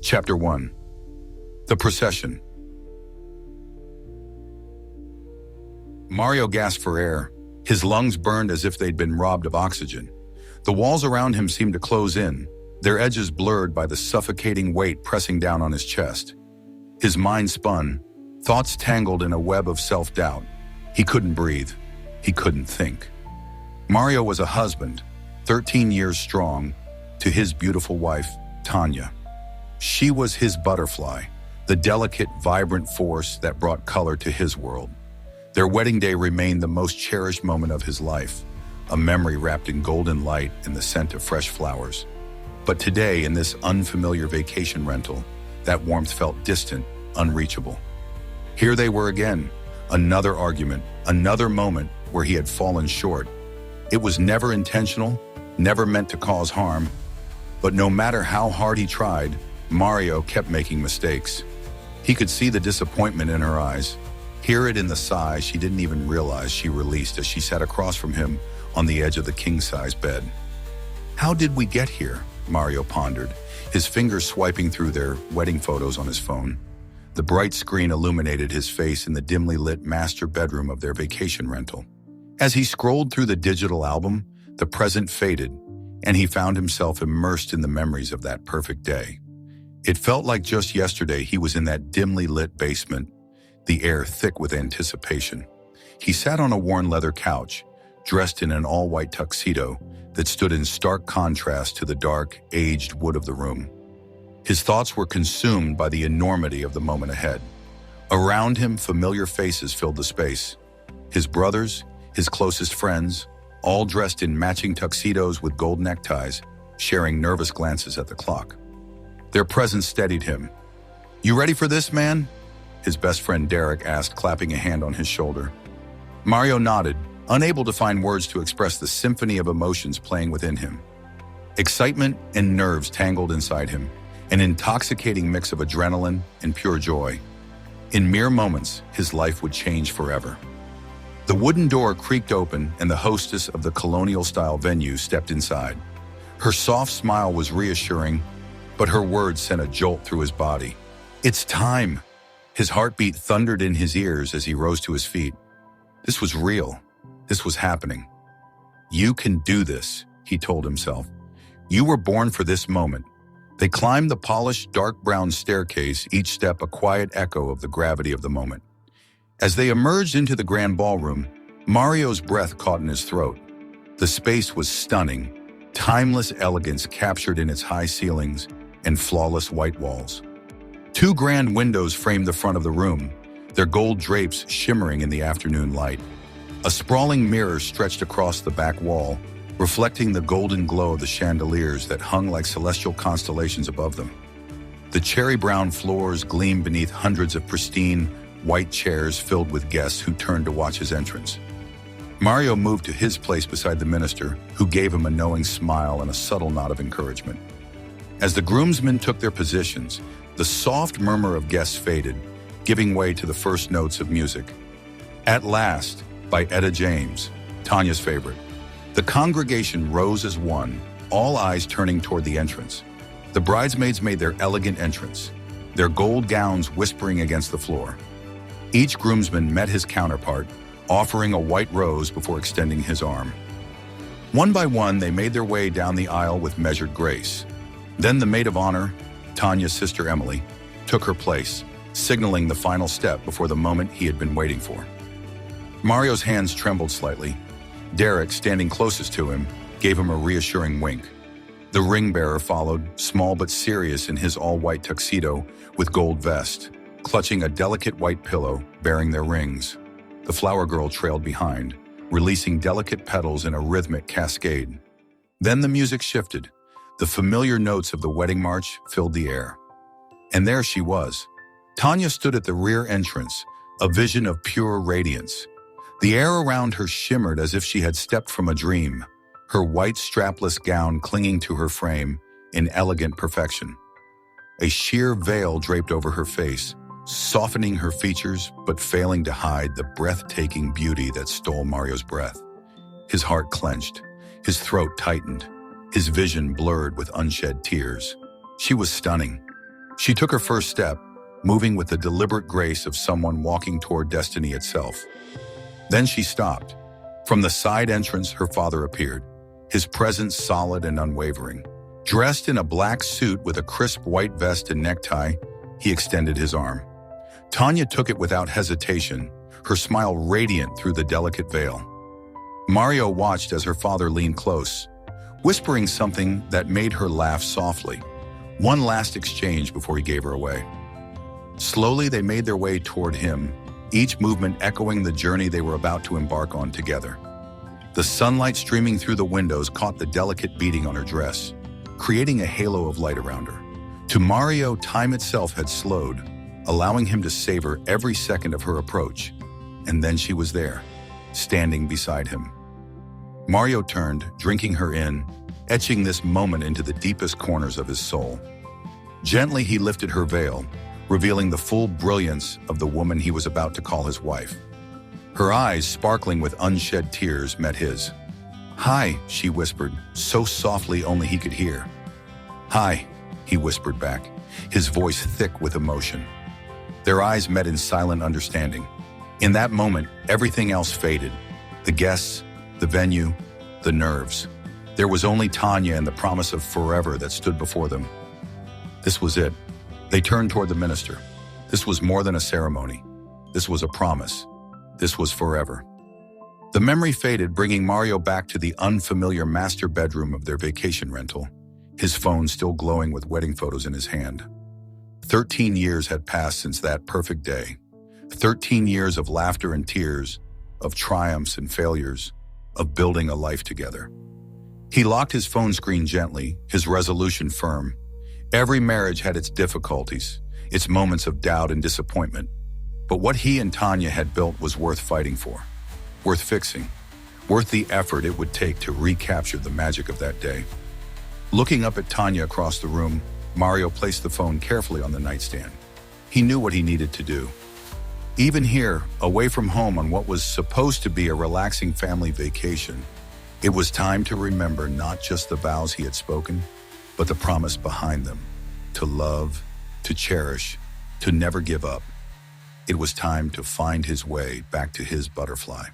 Chapter 1. The Procession. Mario gasped for air. His lungs burned as if they'd been robbed of oxygen. The walls around him seemed to close in, their edges blurred by the suffocating weight pressing down on his chest. His mind spun, thoughts tangled in a web of self-doubt. He couldn't breathe. He couldn't think. Mario was a husband, 13 years strong, to his beautiful wife, Tanya. She was his butterfly, the delicate, vibrant force that brought color to his world. Their wedding day remained the most cherished moment of his life, a memory wrapped in golden light and the scent of fresh flowers. But today, in this unfamiliar vacation rental, that warmth felt distant, unreachable. Here they were again, another argument, another moment where he had fallen short. It was never intentional, never meant to cause harm, but no matter how hard he tried, Mario kept making mistakes. He could see the disappointment in her eyes, hear it in the sigh she didn't even realize she released as she sat across from him on the edge of the king-size bed. How did we get here? Mario pondered, his fingers swiping through their wedding photos on his phone. The bright screen illuminated his face in the dimly lit master bedroom of their vacation rental. As he scrolled through the digital album, the present faded, and he found himself immersed in the memories of that perfect day. It felt like just yesterday he was in that dimly lit basement, the air thick with anticipation. He sat on a worn leather couch, dressed in an all-white tuxedo that stood in stark contrast to the dark, aged wood of the room. His thoughts were consumed by the enormity of the moment ahead. Around him, familiar faces filled the space. His brothers, his closest friends, all dressed in matching tuxedos with gold neckties, sharing nervous glances at the clock. Their presence steadied him. "You ready for this, man?" his best friend Derek asked, clapping a hand on his shoulder. Mario nodded, unable to find words to express the symphony of emotions playing within him. Excitement and nerves tangled inside him, an intoxicating mix of adrenaline and pure joy. In mere moments, his life would change forever. The wooden door creaked open and the hostess of the colonial-style venue stepped inside. Her soft smile was reassuring, but her words sent a jolt through his body. "It's time!" His heartbeat thundered in his ears as he rose to his feet. This was real. This was happening. "You can do this," he told himself. "You were born for this moment." They climbed the polished, dark brown staircase, each step a quiet echo of the gravity of the moment. As they emerged into the grand ballroom, Mario's breath caught in his throat. The space was stunning, timeless elegance captured in its high ceilings and flawless white walls. Two grand windows framed the front of the room, their gold drapes shimmering in the afternoon light. A sprawling mirror stretched across the back wall, reflecting the golden glow of the chandeliers that hung like celestial constellations above them. The cherry-brown floors gleamed beneath hundreds of pristine, white chairs filled with guests who turned to watch his entrance. Mario moved to his place beside the minister, who gave him a knowing smile and a subtle nod of encouragement. As the groomsmen took their positions, the soft murmur of guests faded, giving way to the first notes of music. "At Last" by Etta James, Tanya's favorite. The congregation rose as one, all eyes turning toward the entrance. The bridesmaids made their elegant entrance, their gold gowns whispering against the floor. Each groomsman met his counterpart, offering a white rose before extending his arm. One by one, they made their way down the aisle with measured grace. Then the maid of honor, Tanya's sister Emily, took her place, signaling the final step before the moment he had been waiting for. Mario's hands trembled slightly. Derek, standing closest to him, gave him a reassuring wink. The ring bearer followed, small but serious in his all-white tuxedo with gold vest, clutching a delicate white pillow bearing their rings. The flower girl trailed behind, releasing delicate petals in a rhythmic cascade. Then the music shifted. The familiar notes of the wedding march filled the air. And there she was. Tanya stood at the rear entrance, a vision of pure radiance. The air around her shimmered as if she had stepped from a dream, her white strapless gown clinging to her frame in elegant perfection. A sheer veil draped over her face, softening her features but failing to hide the breathtaking beauty that stole Mario's breath. His heart clenched, his throat tightened, his vision blurred with unshed tears. She was stunning. She took her first step, moving with the deliberate grace of someone walking toward destiny itself. Then she stopped. From the side entrance, her father appeared, his presence solid and unwavering. Dressed in a black suit with a crisp white vest and necktie, he extended his arm. Tanya took it without hesitation, her smile radiant through the delicate veil. Mario watched as her father leaned close, whispering something that made her laugh softly. One last exchange before he gave her away. Slowly, they made their way toward him, each movement echoing the journey they were about to embark on together. The sunlight streaming through the windows caught the delicate beading on her dress, creating a halo of light around her. To Mario, time itself had slowed, allowing him to savor every second of her approach. And then she was there, standing beside him. Mario turned, drinking her in, etching this moment into the deepest corners of his soul. Gently, he lifted her veil, revealing the full brilliance of the woman he was about to call his wife. Her eyes, sparkling with unshed tears, met his. "Hi," she whispered, so softly only he could hear. "Hi," he whispered back, his voice thick with emotion. Their eyes met in silent understanding. In that moment, everything else faded. The guests, the venue, the nerves. There was only Tanya and the promise of forever that stood before them. This was it. They turned toward the minister. This was more than a ceremony. This was a promise. This was forever. The memory faded, bringing Mario back to the unfamiliar master bedroom of their vacation rental, his phone still glowing with wedding photos in his hand. 13 years had passed since that perfect day. 13 years of laughter and tears, of triumphs and failures, of building a life together. He locked his phone screen gently, his resolution firm. Every marriage had its difficulties, its moments of doubt and disappointment. But what he and Tanya had built was worth fighting for, worth fixing, worth the effort it would take to recapture the magic of that day. Looking up at Tanya across the room, Mario placed the phone carefully on the nightstand. He knew what he needed to do. Even here, away from home on what was supposed to be a relaxing family vacation, it was time to remember not just the vows he had spoken, but the promise behind them, to love, to cherish, to never give up. It was time to find his way back to his butterfly.